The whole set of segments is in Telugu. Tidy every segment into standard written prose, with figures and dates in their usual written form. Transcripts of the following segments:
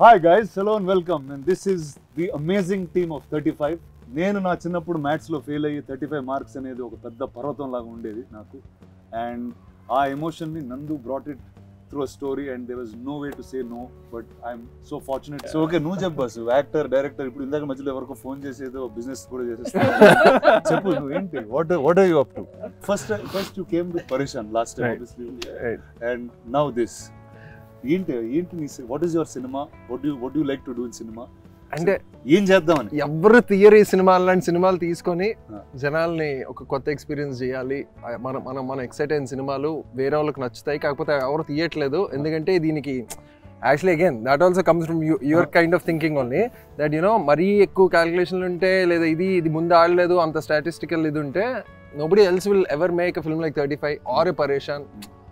Hi guys, hello and welcome. And this is the amazing team of 35. నేను నా చిన్నప్పుడు మ్యాథ్స్లో ఫెయిల్ అయ్యి 35 మార్క్స్ అనేది ఒక పెద్ద పర్వతం లాగా ఉండేది నాకు. అండ్ ఆ ఎమోషన్ని Nandu brought it through a story and there was no way to say no, but I'm so fortunate. So okay, నువ్వు చెప్పు బస్, యాక్టర్, డైరెక్టర్, ఇప్పుడు ఇందాక మధ్యలో ఎవరికో ఫోన్ చేసేదో బిజినెస్ కూడా చేసేస్తాను. చెప్పు నువ్వు ఏంటి, what are you up to? First you came with పరేషాన్ last time obviously, and now this. ఏంటి నీ what is your cinema, what you like to do in cinema? అంటే ఏం చేద్దామని ఎవరు తీయరు ఈ సినిమాలు, లాంటి సినిమాలు తీసుకొని జనాల్ని ఒక కొత్త ఎక్స్పీరియన్స్ చేయాలి. మనం ఎక్సైట్ అయిన సినిమాలు వేరే వాళ్ళకి నచ్చుతాయి, కాకపోతే ఎవరు తీయట్లేదు. ఎందుకంటే దీనికి actually again that also comes from your kind of thinking only, that you know మరీ ఎక్కువ క్యాలిక్యులేషన్లు ఉంటే, లేదా ఇది ముందు ఆడలేదు అంత స్టాటిస్టికల్ ఇది ఉంటే, nobody else will ever make a film like 35 or a Pareshan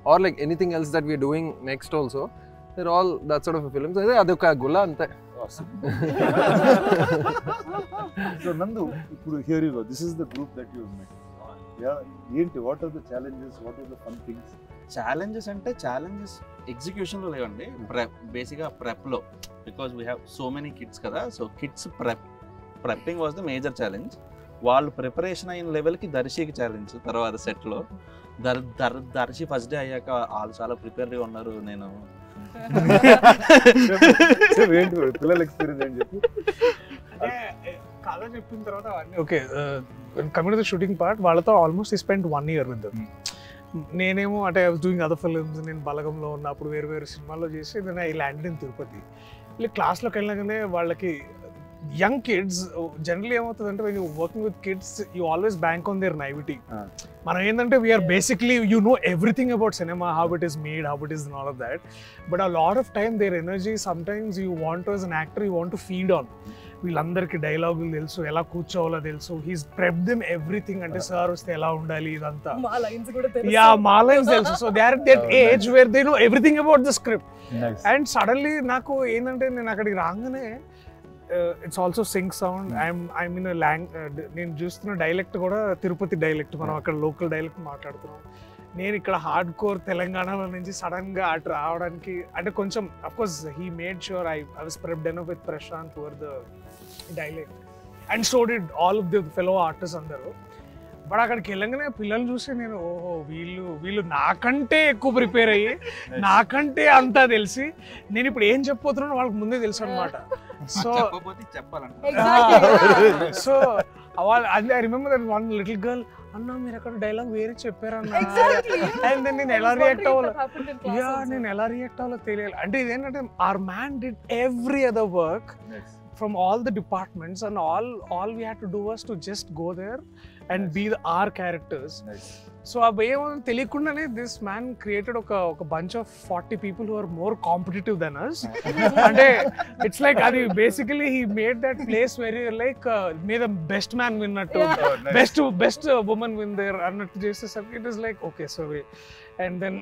or like anything else that we are doing next also. They're all that sort of a films. అదొక గుల్ల అంతే. So Nandu, here you go. This is the group that you met. Yeah, what are the challenges? What are the fun things? Challenges అంటే challenges ఎగ్జిక్యూషన్లో లేవండి, బేసిక్గా ప్రెప్లో, because we have so many kids కదా. So kids prepping was the major challenge. వాళ్ళు ప్రిపరేషన్ అయిన లెవెల్కి దర్శికి ఛాలెంజ్. తర్వాత సెట్లో దర్శి ఫస్ట్ డే అయ్యాక వాళ్ళు చాలా ప్రిపేర్గా ఉన్నారు. నేను పిల్లల ఎక్స్పీరియన్స్ అని చెప్పి కథ చెప్పిన తర్వాత okay, coming to the shooting part, వాళ్ళతో almost I spent 1 year with them. నేనేమో అంటే I was doing other films. నేను బలగంలో ఉన్నప్పుడు వేరు సినిమాల్లో చేసి నేను ఐ ల్యాండెడ్ ఇన్ తిరుపతి. క్లాస్లోకి వెళ్ళగానే వాళ్ళకి యంగ్ కిడ్స్ జనరల్లీ ఏమవుతుందంటే, when you working with kids you always bank on their naivety. మనం ఏంటంటే we are basically you know everything about cinema, how it is made, how it is all of that. But a lot of time their energy sometimes you want as an actor you want to feed on. వీళ్ళందరికీ డైలాగులు తెలుసు, ఎలా కూర్చోవాలో తెలుసు. He's prep them everything. అంటే సార్ వస్తే ఎలా ఉండాలి ఇదంతా, యా మా లైన్స్ తెలుసు. So they are at that age where they know everything about the script. And suddenly నాకు ఏంటంటే, నేను అక్కడికి రాగానే it's also sync sound. I'm in నేను చూస్తున్న డైలెక్ట్ కూడా తిరుపతి డైలెక్ట్, మనం అక్కడ లోకల్ డైలెక్ట్ మాట్లాడుతున్నాం. నేను ఇక్కడ హార్డ్ కోర్ తెలంగాణలో నుంచి సడన్గా అటు రావడానికి అంటే కొంచెం of course he made sure I was prepped enough with Prashanth for the dialect and so did all of the fellow artist అందరూ. బట్ అక్కడికి వెళ్ళగానే పిల్లలు చూసి నేను ఓహో వీళ్ళు నాకంటే ఎక్కువ ప్రిపేర్ అయ్యి, నాకంటే అంతా తెలిసి, నేను ఇప్పుడు ఏం చెప్పబోతున్నానో వాళ్ళకి ముందే తెలుసు అనమాట. So so I remember that one little girl, అన్నా మీరు అక్కడ డైలాగ్ వేరే చెప్పారన్నా, అండ్ దెన్ నేను ఎలా రియాక్ట్ అవ్వాలో తెలియాలి. అంటే ఇదేంటంటే our man did every other work from all the departments, and all we had to do was to just go there and be our characters. So ఏమో తెలియకుండానే this man created ఒక bunch of 40 people who are more competitive than us. అంటే it's like అది basically he made that place very like may the best man win అన్నట్టు, best woman win there అన్నట్టు చేసేసరికి it is like okay, so and then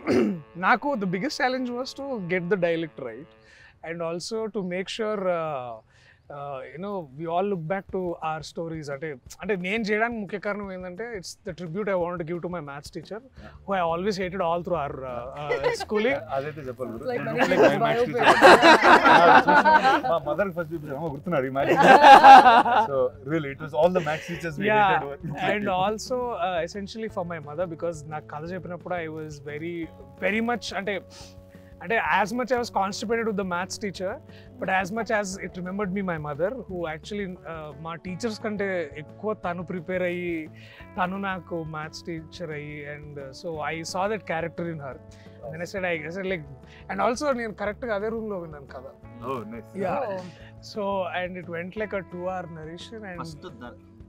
నాకు the biggest challenge was to get the dialect right, and also to make sure we all look back to our stories. అంటే నేను చేయడానికి ముఖ్య కారణం ఏంటంటే, it's the tribute I want to give to my maths teacher who I always hated all through our schooling. అదైతే చెప్పాలి మా మదర్ ఫస్ట్ గుర్తున్నారు ఈ maths. So really it was all the maths teachers we hated. And also essentially for my mother, because నాకు కథ చెప్పినప్పుడు ఐ వాజ్ వెరీ మచ్ అంటే as much I was constipated with the maths teacher, but as much as it remembered me my mother, who actually మా టీచర్స్ కంటే ఎక్కువ తను ప్రిపేర్ అయ్యి, తను నాకు మ్యాథ్స్ టీచర్ అయ్యి, and so I saw that character in her. Then I said like, and also నేను కరెక్ట్గా అదే రూమ్లో విన్నాను కదా. Oh nice. Yeah. So and it went like a 2-hour narration, and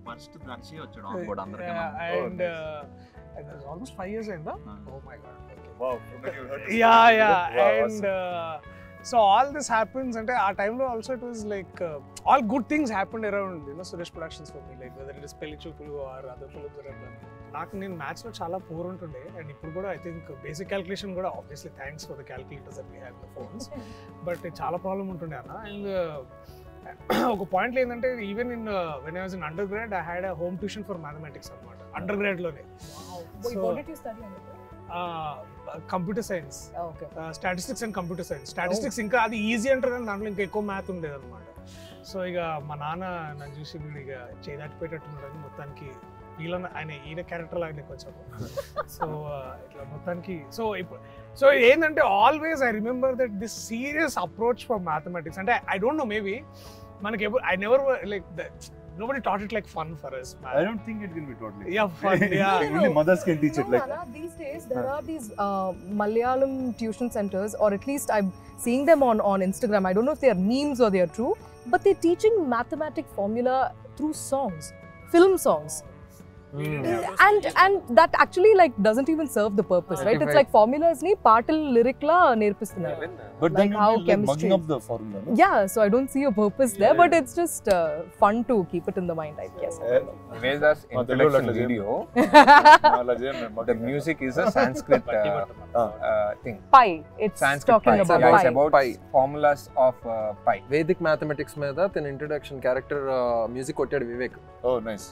first Darshi వచ్చాడు ఆన్ బోర్డ్ అందరికీ. And it was almost 5 years ago. Oh my god. Wow. Yeah. And so all this happens, and at time lo also it was like all good things happened around Suresh Productions for me, like whether it is Pelli Choopulu or other films that I've done. నాకు నేను మ్యాథ్స్ లో చాలా పూర్ ఉంటుండే, అండ్ ఇప్పుడు కూడా ఐ థింక్ బేసిక్ క్యాలిక్యులేషన్ కూడా obviously thanks for the calculators that we have in the phones, but చాలా ప్రాబ్లం ఉంటుండే అన్న. అండ్ ఒక పాయింట్లో ఏంటంటే, even in when I was in under grad I had a home tuition for mathematics అనమాట, అండర్ గ్రాడ్ లోనే. Computer science, okay statistics and computer science. Statistics ఇంకా అది ఈజీ అంటారు కానీ దాంట్లో ఇంకా ఎక్కువ మ్యాథ్ ఉండేది అనమాట. సో ఇక మా నాన్న నన్ను చూసి వీడు ఇక చేదాటిపోయేటట్టున్నాడు మొత్తానికి. ఈయన క్యారెక్టర్ లాగానే కొంచెం. సో ఇట్లా మొత్తానికి సో ఏంటంటే always I remember that this serious approach for mathematics. అంటే ఐ డోంట్ నో, మేబీ మనకి I never like nobody taught it like fun for us. I don't think it can be taught like Yeah, fun. Yeah. Only mothers can teach it like Nana, these days there are these Malayalam tuition centers, or at least I'm seeing them on Instagram. I don't know if they are memes or they are true, but they're teaching mathematic formula through songs, film songs. And that actually like doesn't even serve the purpose, right? It's like formulas ni paatal lyric la nerpistunnaru. But Like then how you'll be like chemistry mugging up is. the formula, no? Yeah, so I don't see a purpose there, but it's just fun to keep it in the mind, I guess. Veda's introduction video, the music is a Sanskrit thing. Pi, it's Sanskrit talking pi. about Yeah, pi. it's about formulas of pi. Vedic mathematics మీద తన ఇంట్రడక్షన్ క్యారెక్టర్ మ్యూజిక్ కొట్టాడు Vivek. Oh, nice.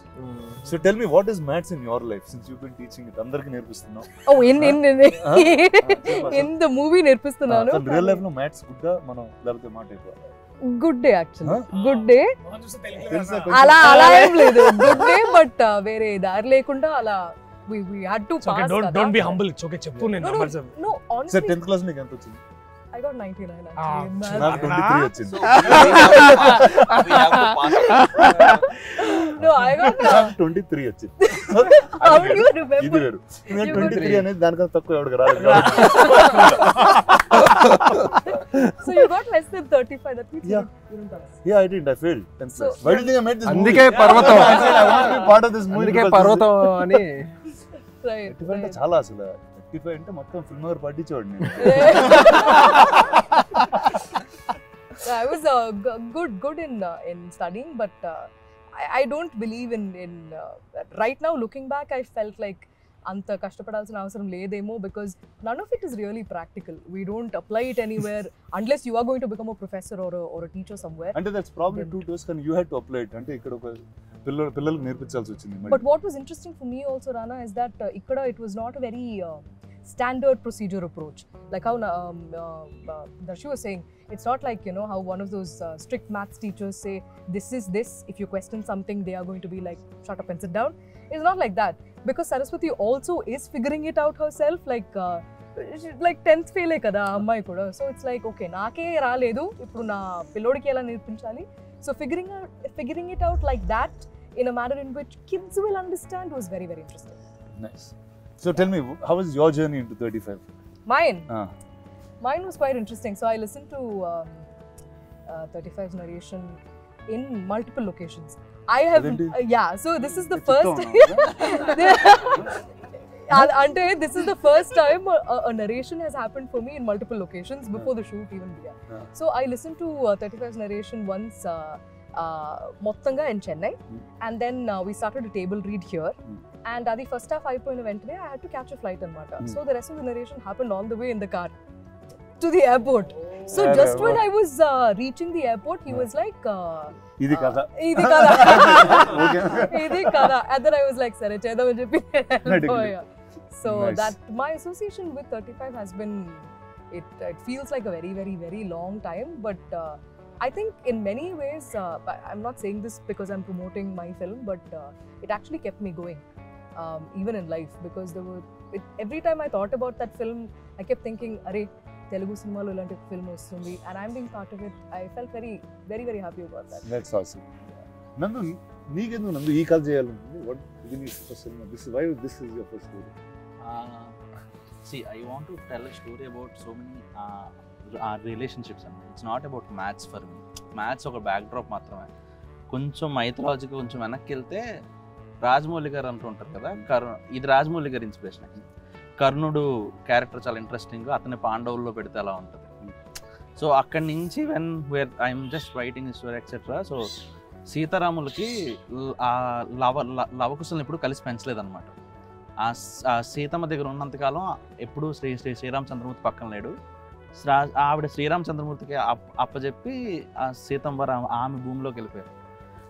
So tell me, what is maths in your life since you've been teaching it? Andarki nerpistunnao. Oh, in the movie nerpistunnanu. So real life lo maths gudda manam labute మాట ఎక్కువ. Good day actually. Good day. తెలుసా కొంచెం? అలా ఏం లేదు. Good day, but వేరే దారి లేకుండా అలా we had to It's okay, pass. don't be humble. It's okay, చెప్పు నేను numbers చెప్పు. No, Sir, honestly 10th class నీకు ఎంత వచ్చింది? I got 99 Ah, actually. నాకు 23 వచ్చింది. We have to pass. No, I got నాకు 23 వచ్చింది. how do you ఇది remember? వేరు. నేను 23 అనేది దానికన్నా తక్కువ ఎవరికి రాలేదు. So you got less than 35. That means Yeah. you didn't pass. Yeah, I didn't. I failed 10th class. So- Why do you think I made this movie? అందుకే పర్వతం. I said I want to be part of this movie. అందుకే because పర్వతం అని. Right. 35 అంటే చాలా అసలు 35 అంటే మొత్తం ఫిల్మ్ నగర్ పట్టించేవాడు నేను. I was good in studying, but I don't believe in right now looking back I felt like anta kashtapadalsina avasaram ledemo, because none of it is really practical. We don't apply it anywhere unless you are going to become a professor or a teacher somewhere. అంటే that's probably true to us, కానీ you had to apply it. అంటే ఇక్కడ ఒక పిల్లలకు నేర్పించాల్సి వచ్చింది. But what was interesting for me also, Rana, is that ikkada it was not a very standard procedure approach. Like how Darshi was saying, it's not like, you know, how one of those strict maths teachers say, this is this. If you question something, they are going to be like, shut up and sit down. It's not like that. Because Saraswati also is figuring it out herself. Like 10th fail kada ammai kuda. So it's like, okay, naake raaledu, ippudu na pillodiki ela nirpinchali. So figuring it out like that in a manner in which kids will understand was very, very interesting. Nice. So tell me, how was your journey into 35? Mine was quite interesting. So I listened to 35's narration in multiple locations. I have so this is the first ante this is the first time a narration has happened for me in multiple locations before the shoot even began. So I listened to 35's narration once mottanga in Chennai, and then we started a table read here, and adi first half ayipoyina ventane I had to catch a flight anamata. So the rest of the narration happened all the way in the car to the airport. So just when I was reaching the airport, he was like ఇది కదా. Idi kada. And then I was like, sare chedam ani cheppi. So Nice. that my association with 35 has been, it feels like a very, very, very long time, but I think in many ways, I'm not saying this because I'm promoting my film, but it actually kept me going, even in life, because every time I thought about that film, I kept thinking, "Arey, Telugu cinema lo ilanti film vastundi," and I'm being part of it. I felt very, very, very happy about that. That's awesome. Nandu, నీకెందుకు నందు ఈ కథ చేయాలనుకుంది? What ఇది నీ first cinema? Why this is your first story? See, I want to tell a story about so many relationships. It's not about maths for me. Maths ఒక బ్యాక్డ్రాప్ మాత్రమే. కొంచెం మైథలాజీకి కొంచెం వెనక్కి వెళ్తే రాజమౌళి గారు అంటుంటారు కదా, ఇది రాజమౌళి గారి ఇన్స్పిరేషన్. కర్ణుడు క్యారెక్టర్ చాలా ఇంట్రెస్టింగ్, అతని పాండవుల్లో పెడితే అలా ఉంటుంది. సో అక్కడి నుంచి where I'm just writing story etcetera. So సీతారాములకి ఆ లవకుశలను ఎప్పుడు కలిసి పెంచలేదన్నమాట. ఆ సీతమ్మ దగ్గర ఉన్నంతకాలం ఎప్పుడూ శ్రీరామచంద్రమూర్తి పక్కన లేడు. ఆవిడ శ్రీరామచంద్రమూర్తికి అప్పచెప్పి ఆ సీతమ్మ ఆమె భూమిలోకి వెళ్ళిపోయారు.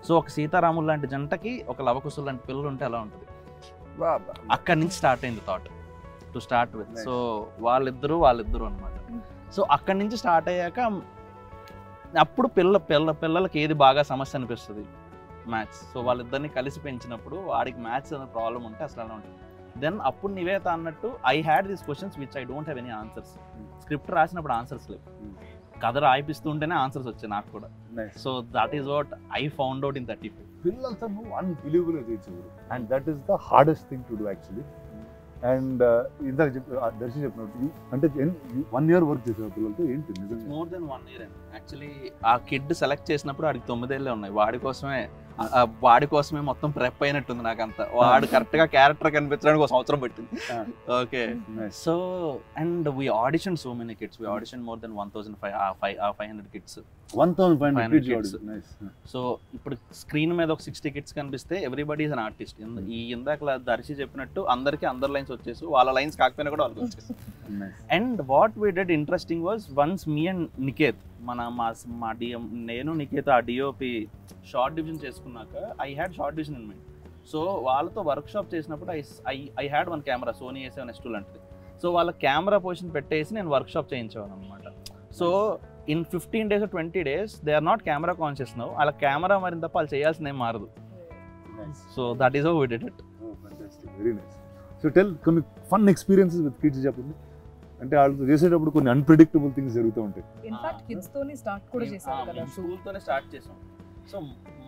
సో ఒక సీతారాములు లాంటి జంటకి ఒక లవకుశులు లాంటి పిల్లలు ఉంటే ఎలా ఉంటుంది. అక్కడి నుంచి స్టార్ట్ అయింది thought. To start with. So వాళ్ళిద్దరు అనమాట. సో అక్కడి నుంచి స్టార్ట్ అయ్యాక అప్పుడు పిల్లలకి ఏది బాగా సమస్య అనిపిస్తుంది, మ్యాథ్స్. సో వాళ్ళిద్దరిని కలిసి పెంచినప్పుడు వాడికి మ్యాథ్స్ అనే ప్రాబ్లం ఉంటే అసలు అలా ఉంటుంది. దెన్ అప్పుడు నివేత అన్నట్టు I had these questions which I don't have any answers. Script రాసినప్పుడు ఆన్సర్స్ లేవు, కథ రాయిపిస్తుంటేనే ఆన్సర్స్ వచ్చాయి నాకు కూడా. So that is what I found out in 35. పిల్లలతో నువ్వు అన్బిలీవబుల్గా చేయొచ్చు, and that is the hardest thing to do actually. And ఇందాక దర్శి చెప్పినట్టు అంటే 1 year వర్క్ చేసావు పిల్లలతో, ఏంటి నిజంగా? మోర్ దెన్ 1 year అండి యాక్చువల్లీ. ఆ కిడ్ సెలెక్ట్ చేసినప్పుడు వాడికి 9 ఏళ్ళే ఉన్నాయి. వాడి కోసమే మొత్తం ప్రెప్ అయినట్టుంది నాకంతా. వాడు కరెక్ట్ గా క్యారెక్టర్ కనిపించడానికి 1 సంవత్సరం పట్టింది. Okay, so and we audition so many kids. We audition more than 1,500 kids. 1,500 kids. So ఇప్పుడు స్క్రీన్ మీద ఒక 60 కిడ్స్ కనిపిస్తే ఎవ్రీబడి ఈజ్ అన్ ఆర్టిస్ట్. ఈ ఇందాక దర్శి చెప్పినట్టు అందరికి అందరు లైన్స్ వచ్చేసి వాళ్ళ లైన్స్ కాకపోయినా కూడా వాళ్ళకి వచ్చేసి. And what we did interesting was once me and Niket, మా డిఎం, నేను నికేత్ ఆ డిఓపి షార్ట్ డివిజన్ చేసుకున్నాక I had shot division in mind. So వాళ్ళతో వర్క్ షాప్ చేసినప్పుడు I had 1 camera, Sony A7S2 లాంటిది. సో వాళ్ళ కెమెరా పొజిషన్ పెట్టేసి నేను వర్క్ షాప్ చేయించేవాను అనమాట. So in 15 days or 20 days they are not camera conscious now. వాళ్ళ కెమెరా మరి తప్ప వాళ్ళు చేయాల్సిన ఏం మారదు. So that is how we did it. Very nice. So tell కొన్ని ఫన్ ఎక్స్పీరియన్సెస్ విత్ కిడ్స్ చెప్పండి. అంటే వాళ్ళతో చేసేటప్పుడు కొన్ని అన్ప్రెడిక్టబుల్ థింగ్స్ జరుగుతూ ఉంటాయి. ఇన్ఫాక్ట్ కిడ్స్ తోని స్టార్ట్ కూడా చేశారు కదా, స్కూల్ తోనే స్టార్ట్ చేసాం. సో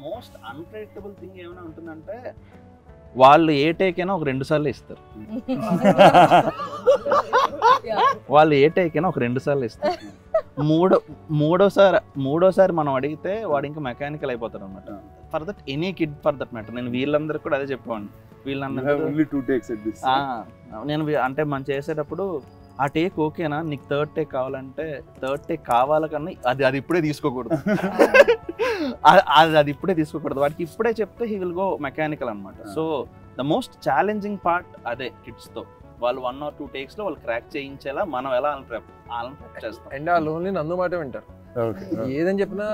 మోస్ట్ అన్ప్రెడిక్టబుల్ థింగ్ ఏమైనా ఉంటుందంటే వాళ్ళు ఏ టేక్ అయినా ఒక 2 సార్లు ఇస్తారు. వాళ్ళు ఏ టేక్ అయినా ఒక 2 సార్లు ఇస్తారు. మూడోసారి మనం అడిగితే వాడు ఇంకా మెకానికల్ అయిపోతారు అనమాట. For that any kid for that matter. నేను వీళ్ళందరికీ కూడా అదే చెప్పేవాడిని. వీళ్ళందరూ నేను అంటే మనం చేసేటప్పుడు ఆ టేక్ ఓకేనా, నీకు 3rd టేక్ కావాలంటే 3rd టేక్ కావాల కన్నా అది ఇప్పుడే తీసుకోకూడదు. అది ఇప్పుడే తీసుకోకూడదు. వాడికి ఇప్పుడే చెప్తే హీ విల్ గో మెకానికల్ అనమాట. So the most challenging part అదే కిడ్స్తో. వాళ్ళు 1 or 2 takes లో వాళ్ళు క్రాక్ చేయించేలా మనం ఎలా ప్రెప్ చేస్తాం. అండ్ ఆ లోన్లీ నందు మాట వింటారు. ఏదని చెప్పినా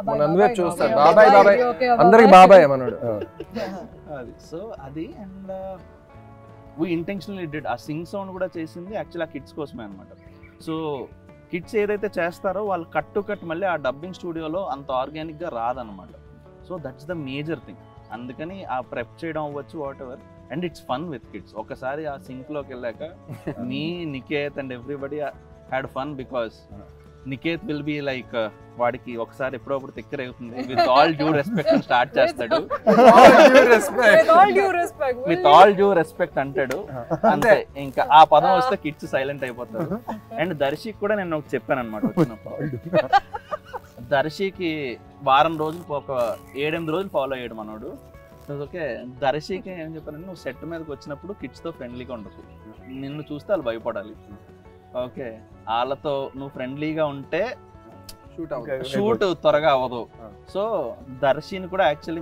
బాబాయ్ చూస్తారు, బాబాయ్ బాబాయ్ అందరికి బాబాయ్ మనోడు. అది సో అది. And we intentionally did. ఆ సింగ్ సౌండ్ కూడా చేసింది యాక్చువల్లీ ఆ కిడ్స్ కోసమే అనమాట. సో కిడ్స్ ఏదైతే చేస్తారో వాళ్ళు కట్ మళ్ళీ ఆ డబ్బింగ్ స్టూడియోలో అంత ఆర్గానిక్గా రాదనమాట. So that's the major thing. అందుకని ఆ ప్రెప్ చేయడం అవ్వచ్చు, whatever. And it's fun with kids. ఒకసారి ఆ సింక్లోకి వెళ్ళాక మీ Niket and everybody had fun because Niket will be like వాడికి ఒకసారి ఎప్పుడప్పుడు తిక్కరేగుతుంది. With all due respect start చేస్తాడు. విత్ ఆల్ డ్యూ రెస్పెక్ట్ అంటాడు అంతే. ఇంకా ఆ పదం వస్తే కిడ్స్ సైలెంట్ అయిపోతారు. అండ్ దర్శికి కూడా నేను ఒకటి చెప్పాను అనమాట వచ్చినప్పుడు. దర్శికి వారం రోజులు ఒక 7-8 రోజులు ఫాలో అయ్యాడు మనోడు. ఓకే, దర్శికి ఏం చెప్పానంటే నువ్వు సెట్ మీదకి వచ్చినప్పుడు కిడ్స్తో ఫ్రెండ్లీగా ఉండకు. నిన్ను చూస్తే వాళ్ళు భయపడాలి. ఓకే, వాళ్ళతో నువ్వు ఫ్రెండ్లీగా ఉంటే షూట్ త్వరగా అవ్వదు. సో దర్శిని కూడా యాక్చువల్లీ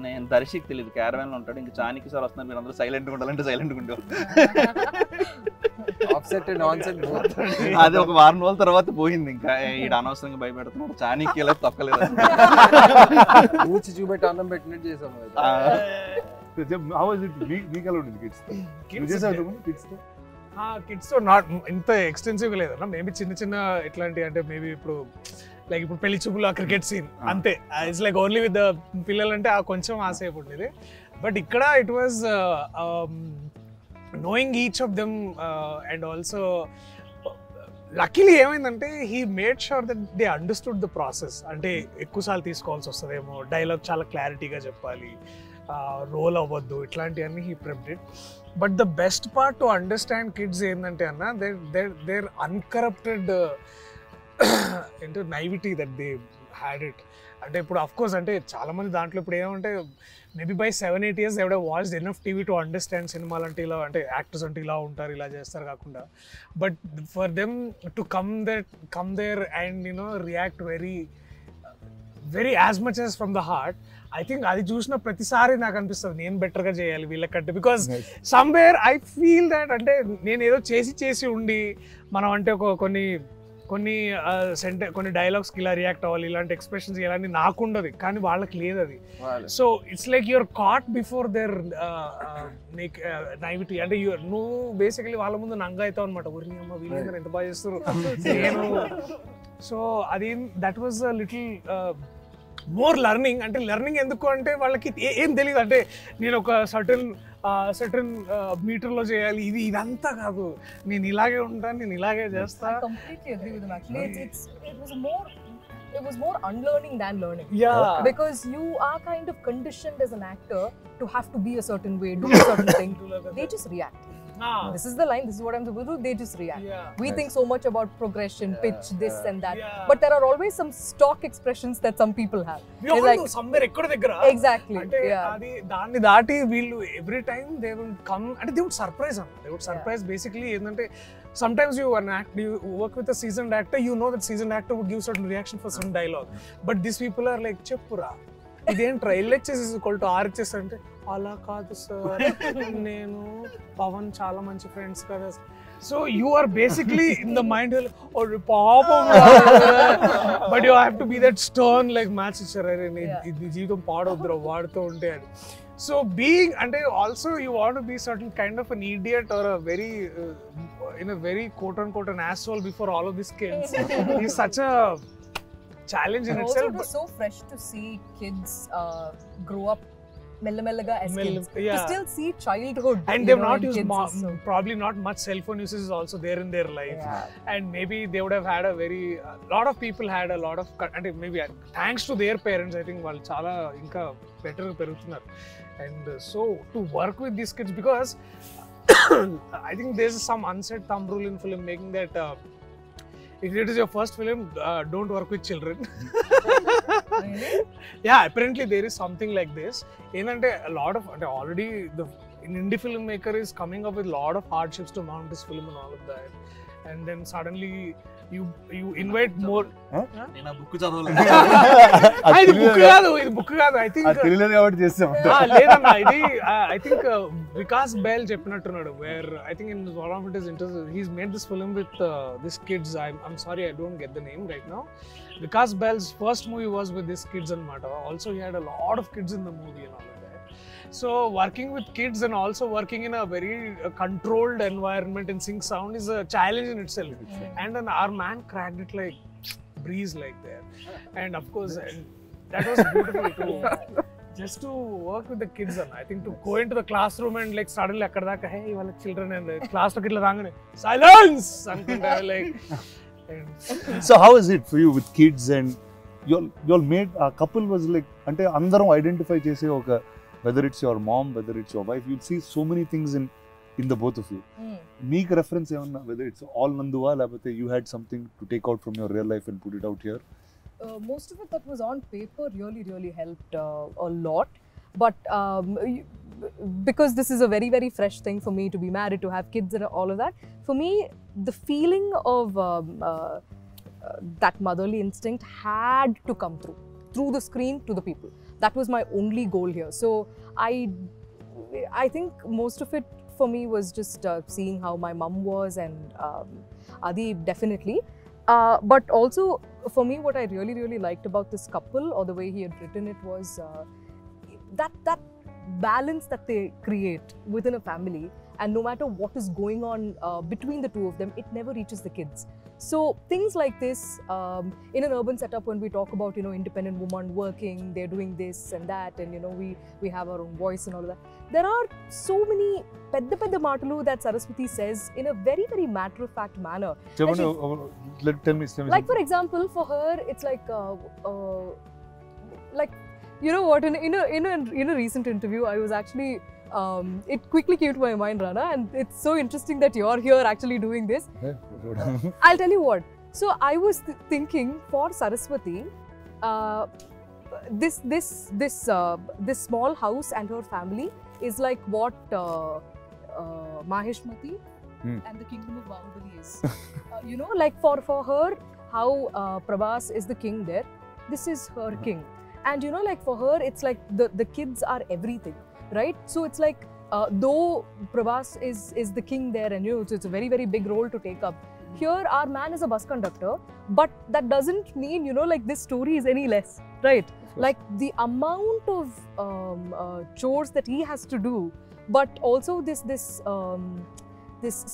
నేను దర్శికి తెలియదు, క్యారవాన్ లో ఉంటాడు. ఇంకా చానికి సార్ వస్తున్నారు, మీరు అందరూ సైలెంట్గా ఉండాలంటే సైలెంట్గా ఉండేవాళ్ళు. అది ఒక 1 రోజుల తర్వాత పోయింది. ఇంకా ఈడ అనవసరంగా భయపెడుతున్నాడు, చానికి ఇలా తొక్కలేదు. చూపెట్టి అన్నం పెట్టినట్టు చేసాము. కిడ్స్ తో నాట్ ఇంత ఎక్స్టెన్సివ్ లేదన్నా. మేబీ చిన్న ఎట్లాంటి అంటే మేబీ ఇప్పుడు లైక్ ఇప్పుడు పెళ్లి చూపులు ఆ క్రికెట్ సీన్ అంతే. It's like only with the పిల్లలంటే ఆ కొంచెం ఆసేపు ఉండేది. బట్ ఇక్కడ it was knowing each of them and also luckily ఏమైందంటే he made sure that they understood the process. అంటే ఎక్కువసార్లు తీసుకోవాల్సి వస్తుందేమో, డైలాగ్ చాలా క్లారిటీగా చెప్పాలి, రోల్ అవ్వద్దు, ఇట్లాంటివన్నీ he prepped it. But the best part to understand kids ఏంటంటే అన్న they're uncorrupted into naivety that they had it. అంటే ఇప్పుడు అఫ్ కోర్స్ అంటే చాలా మంది దాంట్లో ఇప్పుడు ఏమంటే మేబీ బై 7-8 years ఎవడో watched enough TV to understand సినిమాలు అంటే ఇలా, అంటే యాక్టర్స్ అంటే ఇలా ఉంటారు, ఇలా చేస్తారు కాకుండా. But for them to come there and you know react very as much as from the heart. I think అది చూసిన ప్రతిసారి నాకు అనిపిస్తుంది నేను బెటర్గా చేయాలి వీళ్ళకంటే. Because somewhere I feel that అంటే నేను ఏదో చేసి ఉండి మనం అంటే కొన్ని కొన్ని డైలాగ్స్కి ఇలా రియాక్ట్ అవ్వాలి, ఇలాంటి ఎక్స్ప్రెషన్స్ ఇలాంటి నాకు ఉండదు, కానీ వాళ్ళకి లేదు అది. So it's like your caught before their naivety. అంటే నువ్వు బేసికలీ వాళ్ళ ముందు నంగా అవుతావు అనమాట. ఊరి అమ్మ వీళ్ళందరూ ఎంత బాగా చేస్తారు నేను. సో అది that was a little more learning. అంటే లెర్నింగ్ ఎందుకు అంటే వాళ్ళకి ఏం తెలియదు. అంటే నేను ఒక సర్టన్ మీటర్లో చేయాలి, ఇదంతా కాదు, నేను ఇలాగే ఉంటాను, నేను ఇలాగే చేస్తా. I completely agree with him actually. It was more unlearning than learning. Yeah. Because you are kind of conditioned as an actor to have to be a certain way, do a certain thing. They just react. This is the line, this is what I'm supposed to do, they just react. We think so much about progression, pitch, this and that. But there are always some stock expressions that some people have. We all know somewhere ekkada daggara. Exactly. Ante adi danni daati veelu every time they will come and they would surprise them. They would surprise basically endante sometimes you work with a seasoned actor, you know that seasoned actor would give certain reaction for some dialogue. But these people are like cheppura. ఇదేంట్రా LHS is equal to RHS అంటే అలా కాదు సార్, నేను పవన్ చాలా మంచి ఫ్రెండ్స్ కదా. So you are basically in the mind పాపం, but you have to be that stern like match ఇచ్చారు, అరే ఇది జీవితం పాడొద్దురా వాడుతూ ఉంటే అని. సో బీయింగ్ అంటే also you want to be certain kind of an idiot or a very in a very quote unquote an asshole before all of these kids is such a challenge in also, itself. it was so fresh to see kids grow up mellaga as kids. Yeah. To still see childhood. And they've not in used kids probably not much cell phone usage is also there in their life. Yeah. And maybe they would have had a lot of people had a lot of, and maybe thanks to their parents, I think వాళ్ళు చాలా ఇంకా better పెరుగుతున్నారు. And so to work with these kids, because I think there's some unsaid thumb rule in filmmaking that if it is your first film, don't work with children. Really? Yeah, apparently there is something like this. Enante a lot of already an indie filmmaker is coming up with a lot of hardships to mount this film and all of that, and then suddenly you invite more. నేను బుక్ చదవలేదు. ఇది బుక్ కాదు I think తెలియలేదు కాబట్టి చేస్తాం. లేదన్నా ఇది I think వికాస్ బెల్ చెప్పినట్టున్నాడు, where I think in one of his interviews he's made this film with these kids. I'm sorry I don't get the name right now. Vikas Bell's first movie was with these kids anamata. Also he had a lot of kids in the movie and all of that. So working with kids and also working in a very controlled environment and sync sound is a challenge in itself. And then our man cracked it like breeze like that. And of course that was beautiful too. Just to work with the kids, and I think to go into the classroom and like suddenly akkada daka hey wala children and class lo kitla rangane silence anukunta like. So how is it for you with kids and you'll made a couple was like ante andaram identify chese oka, whether it's your mom, whether it's your wife, you'll see so many things in the both of you. Meek reference evanna, whether it's all nanduva labate you had something to take out from your real life and put it out here. Most of it that was on paper really helped a lot, but because this is a very fresh thing for me to be married, to have kids and all of that, for me the feeling of that motherly instinct had to come through the screen to the people. That was my only goal here. So I think most of it for me was just seeing how my mum was, and Adi definitely. But also for me, what I really liked about this couple, or the way he had written it, was that balance that they create within a family, and no matter what is going on between the two of them, it never reaches the kids. So things like this, in an urban setup, when we talk about, independent woman working, they're doing this and that, and we have our own voice and all of that, there are so many pedda maatalu that Saraswati says in a very matter of fact manner. Tell me like for example, for her it's like you know what, in a recent interview I was actually it quickly came to my mind, Rana, and it's so interesting that you're here actually doing this. I'll tell you what. So I was thinking, for Saraswati, this small house and her family is like what Maheshmati and the kingdom of Bahubali is. Like for her, how Prabhas is the king there, this is her king. And like for her, it's like the kids are everything. Right? So it's like though Prabhas is the king there, and it's a very big role to take up, Here, our man is a bus conductor, but that doesn't mean, you know, like this story is any less, right? Like the amount of chores that he has to do, but also this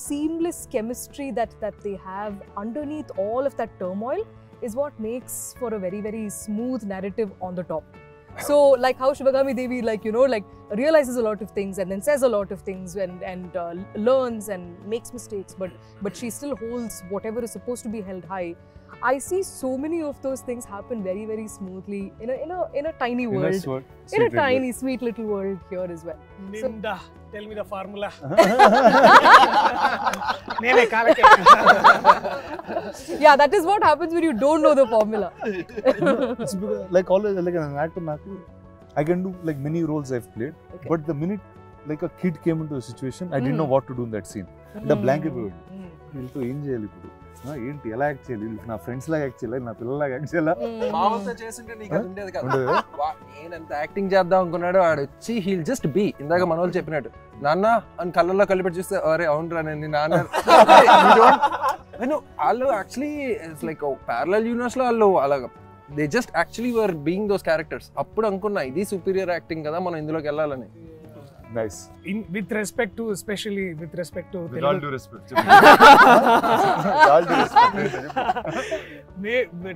seamless chemistry that they have underneath all of that turmoil is what makes for a very, very smooth narrative on the top. So like how Shivagami Devi, like, you know, like realizes a lot of things and then says a lot of things and learns and makes mistakes, but she still holds whatever is supposed to be held high. I see so many of those things happen very, very smoothly in a tiny world, in a tiny sweet little world here as well. Ninda, tell me the formula. Nene kalake. Yeah, that is what happens when you don't know the formula. It's because, like always, like an actor, I can do like many roles I've played, Okay. but the minute like a kid came into a situation, I didn't know what to do in that scene. The blank అయిపోయాడు. వీళ్ళతో ఏం చేయాలి ఇప్పుడు? ఏంటి ఎలా యాక్ట్ చేయాలి? నా ఫ్రెండ్స్ లాగా యాక్ట్ చేయాలి, నా పిల్లలాగా యాక్ట్ చేయాలా? మామూలుగా చేస్తుంటే నీకు అది ఉండేది కదా. నేనంత యాక్టింగ్ చేద్దాం అనుకున్నాడు, ఆడు వచ్చి హీల్ జస్ట్ బీ. ఇందాక మన వాళ్ళు చెప్పినట్టు నాన్న అని కళ్ళల్లో కలిపెట్టి చూస్తే అరే అవునరా నేను నాన్న. వాళ్ళు actually it's like parallel universe లో వాళ్ళు అలాగా they just actually were being those characters. అప్పుడు అనుకున్నా ఇది సుపీరియర్ యాక్టింగ్ కదా, మనం ఇందులోకి వెళ్ళాలని. Nice. With respect to, especially with respect to With all Telugu, due respect. With all due respect.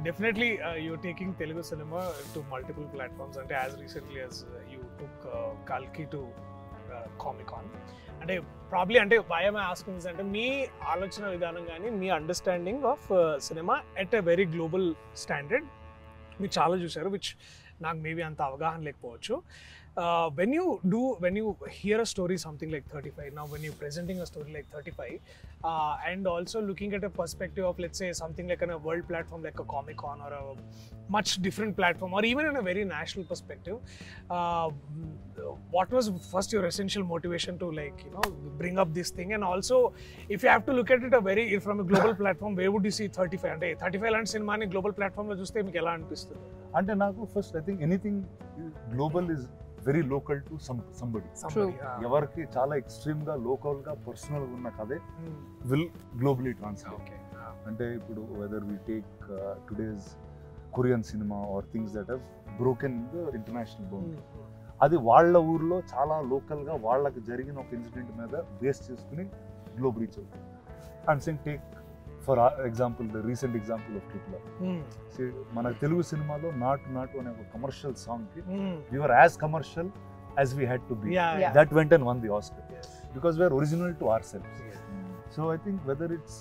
definitely you're taking Telugu cinema to multiple platforms, and as recently as you took Kalki to Comic-Con. అంటే ప్రాబ్లీ అంటే why am I asking this అంటే మీ ఆలోచన విధానం కానీ మీ understanding of cinema at a very global standard మీరు చాలా చూసారు, విచ్ నాకు మేబీ అంత అవగాహన లేకపోవచ్చు. When you hear a story something like 35, now when you're presenting a story like 35 and also looking at a perspective of, let's say, something like on a world platform like a Comic-Con or a much different platform, or even in a very national perspective, what was first your essential motivation to, like, you know, bring up this thing? And also, if you have to look at it from a global platform, where would you see 35? అంటే 35 లాంటి సినిమాని గ్లోబల్ ప్లాట్ఫామ్ లో చూస్తే మీకు ఎలా అనిపిస్తుంది? అంటే నాకు first I think anything global is very local to somebody. ఎవరికి చాలా ఎక్స్ట్రీమ్ గా లోకల్ గా పర్సనల్ గా ఉన్న కథే విల్ గ్లోబలీ ట్రాన్స్లేట్. అంటే ఇప్పుడు whether we take today's Korean cinema or things that have broken the international boundary, అది వాళ్ళ ఊర్లో చాలా లోకల్ గా వాళ్ళకి జరిగిన ఒక ఇన్సిడెంట్ మీద బేస్ చేసుకుని గ్లోబల్ రీచ్ అవుతుంది. And same take for example the recent example of triple R. మన తెలుగు సినిమాలో నాటు నాటు అనే ఒక కమర్షియల్ సాంగ్ కి we were as commercial as we had to be. Yeah. That went and won the Oscar because we are original to ourselves. So I think whether it's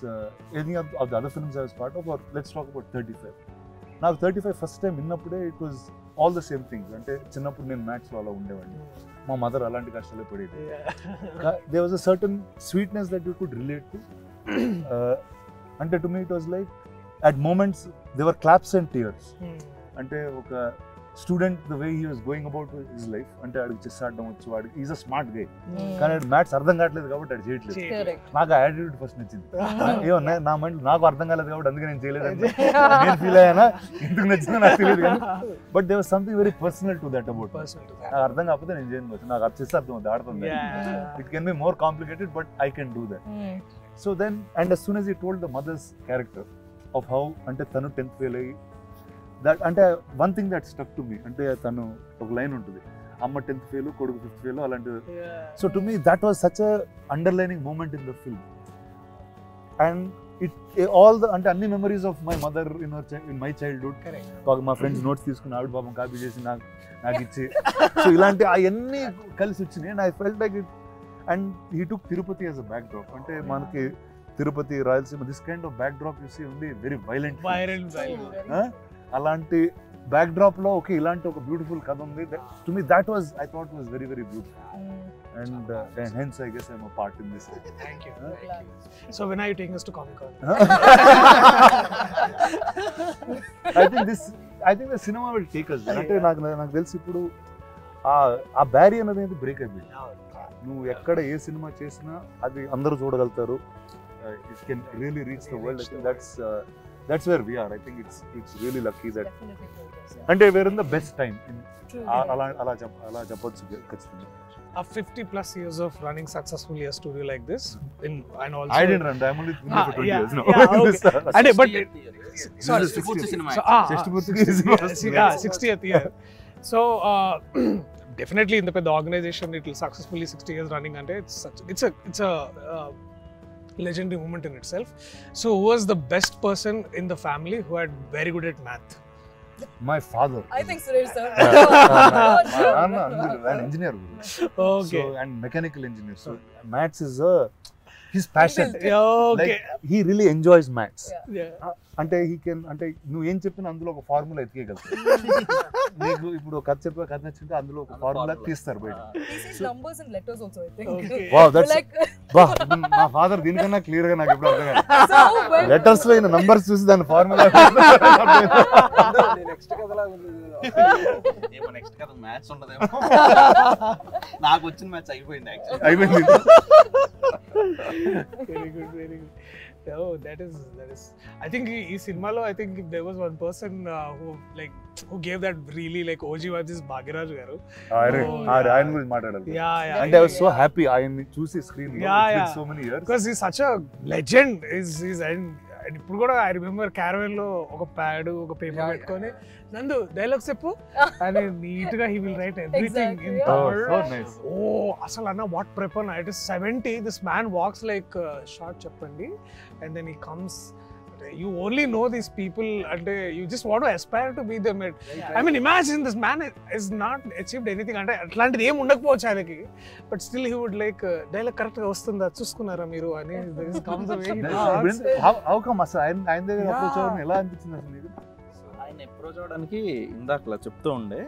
any of the other films I was part of, or let's talk about 35. Now 35 first time innappude it was all the same things. Ante chinnappudu nenu maths lo ala undevandi, ma mother alanti kashtalu padedi. There was a certain sweetness that you could relate to. Ante to me it was like at moments there were claps and tears. Ante oka student the way he was going about his life, అంటే ఆడికి చెస్ ఆడడం వచ్చు, వాడికి ఈజ్ అ స్మార్ట్ గై, కానీ మ్యాథ్స్ అర్థం కావట్లేదు కాబట్టి అది చేయట్లేదు. నాకు ఆ యాటిట్యూడ్ ఫస్ట్ నచ్చింది. ఏమో నా మైండ్ నాకు అర్థం కాలేదు కాబట్టి అందుకే నేను చేయలేదు నేను ఫీల్ అయ్యానా, ఎందుకు నచ్చిందో నాకు తెలియదు కానీ, but there was something very personal to that about. నాకు అర్థం కాకపోతే నేను చేయను, నాకు అది చెస్ అర్థం అవుతుంది, ఆడుతుంది. It can be more complicated but I can do that. So then and as soon as he told the mother's character of how అంటే తను 10th ఫెయిల్ అయ్యి దట్, అంటే one thing that stuck to me, అంటే తను ఒక లైన్ ఉంటుంది, అమ్మ 10th ఫెయిల్ కొడుకు 5th ఫెయిల్ అలాంటిది. So to me that was such a underlining moment in the film. And it all the అంటే అన్ని memories of my mother in my childhood, మా ఫ్రెండ్స్ నోట్స్ తీసుకుని ఆవిడ పాపం కాపీ చేసి నాకు ఇచ్చి, సో ఇలాంటి అవన్నీ కలిసి వచ్చినాయి. And I felt like it. And he took Tirupati as a backdrop, అంటే మనకి Tirupati, Rayalaseema, this kind of backdrop you see only very violent. అలాంటి బ్యాక్ డ్రాప్ లో ఓకే ఇలాంటి ఒక బ్యూటిఫుల్ కథ ఉంది. To me that was I thought was very very beautiful. And hence I guess I'm a part in this. Thank you. So when are you taking us to Comic-Con? I think the cinema will take us. అంటే నాకు తెలిసి ఇప్పుడు ఆ బ్యారియర్ అనేది బ్రేక్ అయిపోయింది. నువ్వు ఎక్కడ ఏ సినిమా చేసినా అది అందరూ చూడగలుగుతారు. It can really reach the world. I think that's where we are. I think it's really lucky that అంటే we're in the best time. అలా చెప్పొచ్చు ఖచ్చితంగా. 50+ years of running successfully a studio like this, and also I didn't run. I'm only for 20 years now. And but sorry, 60th cinema. 60th year. So definitely in the organization it will successfully 60 years running, and it's a legendary moment in itself. So who was the best person in the family who had very good at math? My father. I think Suresh sir. An engineer. Okay. So, and mechanical engineer. So maths is his passion. Okay. Like he really enjoys maths. Yeah. అంటే he can అంటే నువ్వు ఏం చెప్పినా అందులో ఒక ఫార్ములా ఎత్తికేయగలుగుతావు. నీకు ఇప్పుడు ఒక కథ చెప్పే కథ నచ్చింటే అందులో ఒక ఫార్ములా తీస్తారు బయట. He sees numbers and letters also, I think. Okay. Wow, that's Like మా ఫాదర్ దీనికన్నా క్లియర్ గా నాకు ఎప్పుడు అర్థం కాదు. so when లెటర్స్ లో అయిన నంబర్స్ చూసి దాని ఫార్ములా నెక్స్ట్ కథలా ఏమో నెక్స్ట్ కదా మ్యాచ్ ఉండదేమో. నాకు వచ్చిన మ్యాచ్ అయిపోయింది యాక్చువల్లీ. అయిపోయింది. Very good, very good. Oh, that is. I think in cinema lo, I think there was one person who gave that really like OG vibes is Bhagiraj garu. ఆయన గురించి మాట్లాడాలి. Yeah. అంటే I was so happy ఆయన్ని చూసి స్క్రీన్ లో. It's been so many years. Because he's such a legend. He's and ఇప్పుడు కూడా ఐ రిమెంబర్ క్యారవెన్ లో ఒక ప్యాడ్ ఒక పేపర్ పెట్టుకొని నందు డైలాగ్ చెప్పు అని నీట్ గా he will write everything in Tamil. So nice. ఓ అసలు అన్న what proper it is 70 this man walks like short చెప్పండి and then he comes. You only know these people and you just want to aspire to be them. I mean, imagine this man is not achieved anything అంటే అట్లాంటిది ఏం ఉండకపోవచ్చు ఆయనకి, but still he would like dialogue correct గా వస్తుందా చూసుకున్నారా మీరు అని హౌ కమ్ అసలు ఆయన దగ్గర అప్రోచ్ అవ్వడం ఎలా అనిపించింది అసలు నీకు? ఆయన అప్రోచ్ అవ్వడానికి ఇందాకలా చెప్తూ ఉండే.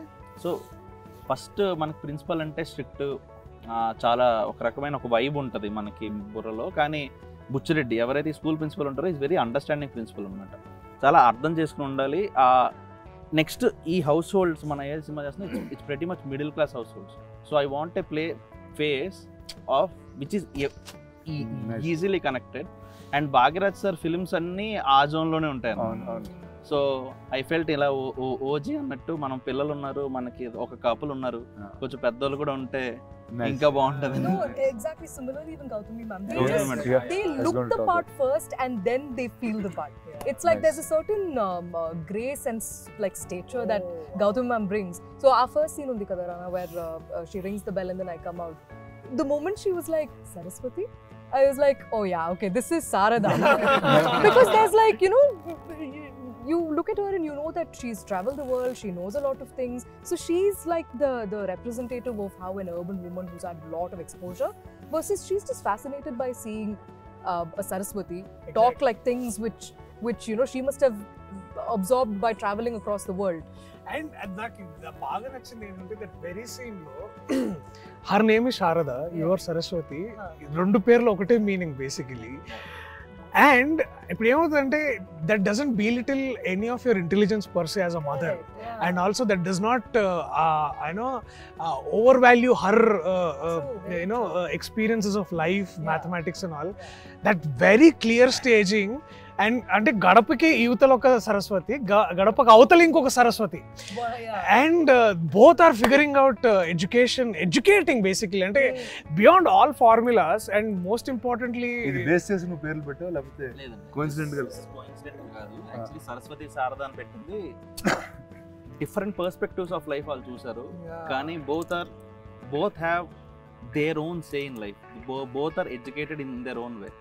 సో ఫస్ట్ మనకి ప్రిన్సిపల్ అంటే స్ట్రిక్ట్, చాలా ఒక రకమైన ఒక వైబ్ ఉంటుంది మనకి బుర్రలో. కానీ బుచ్చిరెడ్డి ఎవరైతే స్కూల్ ప్రిన్సిపల్ ఉంటారో ఈజ్ వెరీ అండర్స్టాండింగ్ ప్రిన్సిపల్ అనమాట. చాలా అర్థం చేసుకుని ఉండాలి. నెక్స్ట్ ఈ హౌస్ హోల్డ్స్ మన ఏ సినిమా చేస్తున్నా it's pretty much middle class house holds. So I want a play face of which is easily connected. And Bhagyaraj sir films అన్నీ ఆ జోన్లోనే ఉంటాయి. సో ఐ ఫెల్ట్ ఇలా ఓజీ అన్నట్టు మనం పిల్లలు ఉన్నారు, మనకి ఒక కపుల్ ఉన్నారు, కొంచెం పెద్దోళ్ళు కూడా ఉంటే ఇంకా బాగుంటది. No, exactly. Similarly, even Gautami ma'am, Yeah. they look the part first and then they feel the part. It's like there's a certain grace and like stature that Gautami ma'am brings. So our first scene undi kada Rana, where she rings the bell and then I come out. The moment she was like Saraswati, I was like, oh yeah, okay, this is Sarada. Because there's like, you know, you look at her and you know that she's traveled the world, she knows a lot of things. So she's like the representative of how an urban woman who's had a lot of exposure, versus she's just fascinated by seeing a Saraswati talk like things which you know she must have absorbed by traveling across the world. And నాకు బాగా నచ్చింది ఏంటంటే దట్ వెరీ సీన్ లో her name is Sharada, your Saraswati, రెండు పేర్లు ఒకటే మీనింగ్ బేసికలీ. అండ్ ఇప్పుడు ఏమవుతుందంటే that doesn't belittle any of your intelligence per se as a mother, and also that does not overvalue her experiences of life, mathematics and all. That very clear staging. And అంటే గడపకి యువతలో ఒక సరస్వతి, గడపకి అవతల ఇంకొక Saraswati, and both are figuring out educating basically, అంటే beyond all formulas. And most importantly ఇది బేస్ చేసి నువ్వు పేర్లు పెట్టావు లేకపోతే కోఇన్సిడెంట్ గా? కాదు, యాక్చువల్లీ సరస్వతి శారద అని పెట్టింది డిఫరెంట్ పర్స్పెక్టివ్స్ ఆఫ్ లైఫ్ వాళ్ళు చూసారు. కానీ both have their own say in life. Both are educated in their own way.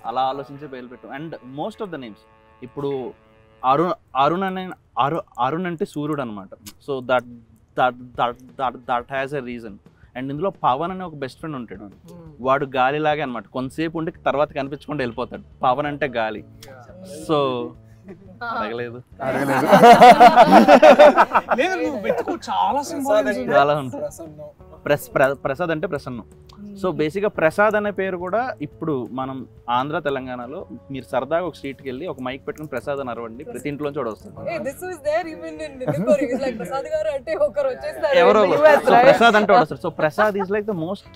అలా ఆలోచించే పేర్లు పెట్టాం. And most of the names ఇప్పుడు అరుణ్ అంటే సూర్యుడు అనమాట. So that has a reason. And ఇందులో పవన్ అనే ఒక బెస్ట్ ఫ్రెండ్ ఉంటాడు, వాడు గాలిలాగే అనమాట. కొంతసేపు ఉండి తర్వాత కనిపించకుండా వెళ్ళిపోతాడు. పవన్ అంటే గాలి. సో అడగలేదు, చాలా ఉంటాయి. ప్రసాద్ అంటే ప్రసన్నం. సో బేసిక్గా ప్రసాద్ అనే పేరు కూడా ఇప్పుడు మనం ఆంధ్ర తెలంగాణలో మీరు సరదాగా ఒక స్ట్రీట్కి వెళ్ళి ఒక మైక్ పెట్టుకుని ప్రసాద్ అని అరవండి, ప్రతి ఇంట్లో చూడ వస్తుంది. ఎవరో ప్రసాద్ అంటే వస్తారు. So Prasad is like the most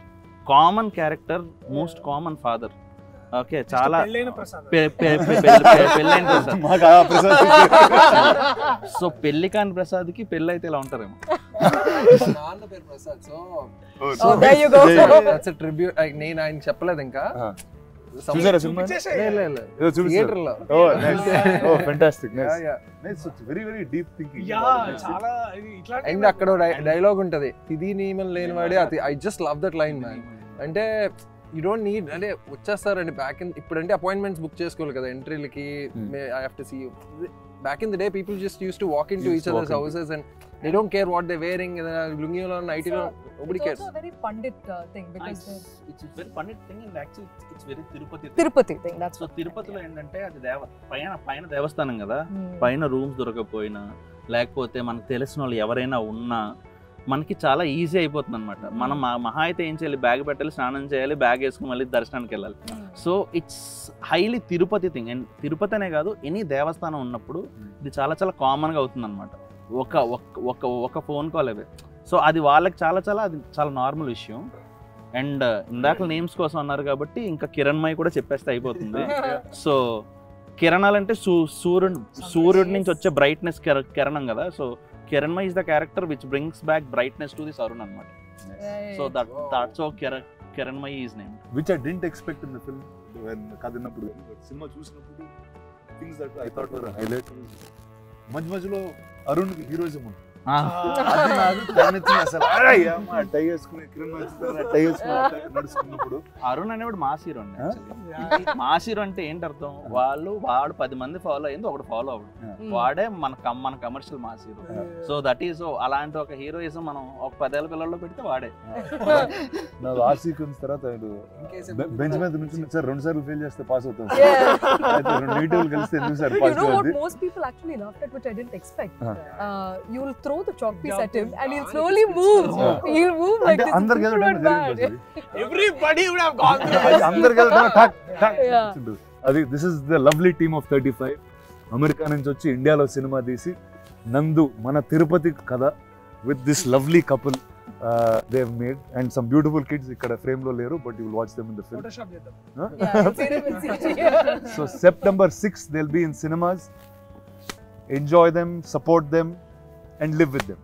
common character, most common father. Okay, చాలా పెళ్ళైన ప్రసాద్. సో పెళ్లి కాని ప్రసాద్కి పెళ్ళి అయితే ఇలా ఉంటారేమో. నాన్న పేరు Prasad. So Oh, there you go. That's a tribute. నేను ఆయన చెప్పలేదు ఇంకా. చూసారా సినిమా? థియేటర్ లో. Fantastic. Very very deep thinking. చాలా ఇది ఇట్లాంటి అండ్ అక్కడ డైలాగ్ ఉంటది, ఇది నియమం లేనివాడే అది. I just love that line man. అంటే యూ డోంట్ నీడ్, అంటే వచ్చేస్తారండి బ్యాక్ ఇన్, ఇప్పుడంటే అపాయింట్మెంట్స్ బుక్ చేసుకోవాలి కదా ఎంట్రీలకి. I have to see you. Back in the day, people just used to walk into each other's houses and they don't care what they're wearing. Lungi or nighty, nobody cares. It's also a very Pandit thing because it's very Pandit thing and actually it's very Tirupati thing. That's so తిరుపతిలో ఏంటంటే అది పైన దేవస్థానం కదా, పైన రూమ్స్ దొరకకపోయినా లేకపోతే మనకు తెలిసిన వాళ్ళు ఎవరైనా ఉన్నా మనకి చాలా ఈజీ అయిపోతుంది అనమాట. మనం మహా అయితే ఏం చేయాలి, బ్యాగ్ పెట్టాలి, స్నానం చేయాలి, బ్యాగ్ వేసుకుని మళ్ళీ దర్శనానికి వెళ్ళాలి. So it's highly Tirupati thing. And Tirupati అనే కాదు, ఎనీ దేవస్థానం ఉన్నప్పుడు ఇది చాలా చాలా కామన్గా అవుతుంది అనమాట. ఒక ఫోన్ కాల్ అవే. సో అది వాళ్ళకి అది చాలా నార్మల్ విషయం. అండ్ ఇందాక నేమ్స్ కోసం అన్నారు కాబట్టి ఇంకా కిరణ్మయి కూడా చెప్పేస్తే అయిపోతుంది. సో కిరణాలంటే సూర్యుడి నుంచి వచ్చే బ్రైట్నెస్ కిరణం కదా. So Kiranmai is the character which brings back brightness to this Arun anamata. So that's how Kiranmai is named. Which I didn't expect in the film when kadinappudu cinema chusinapudu things that I thought were highlight. మధ్యలో అరుణ్ కి హీరోయిజం ఉంది. అది నాకు కనిపించింది అసలు. అయ్యమ్మ టై వేసుకుని కిరణ్ టై వేసుకుని నడుచుకున్నప్పుడు అరుణ్ అనేవాడు మాస్ హీరో అండి. మాస్ హీరో అంటే ఏంటి అర్థం, వాడు 10 మంది ఫాలో అయ్యింది, ఒకటి ఫాలో అవ్వడు, వాడే మన commercial mass hero. So that is అలాంటి ఒక హీరోయిజం మనం ఒక 10 ఏళ్ల పిల్లల్లో పెడితే వాడే. నాకు ఆ సీక్వెన్స్ తర్వాత బెంచ్ మీద నుంచి సార్ 2 సార్లు ఫెయిల్ చేస్తే పాస్ అవుతాం. నెగిటివ్ కలిస్తే ఎందుకు సార్ పాస్ అవుతుంది? Most people actually laughed at, which I didn't expect. You'll throw the chalk piece at him and he'll slowly move. He'll move like this. అందరికి everybody would have gone through. అందరికి అది this is the lovely team of 35. America నుంచి వచ్చి ఇండియాలో సినిమా తీసి నందు మన తిరుపతి కథ with this lovely couple they have made, and some beautiful kids ikkada frame lo leru, but you will watch them in the film. Photoshop chedam. So September 6th they'll be in cinemas. Enjoy them, support them and live with them.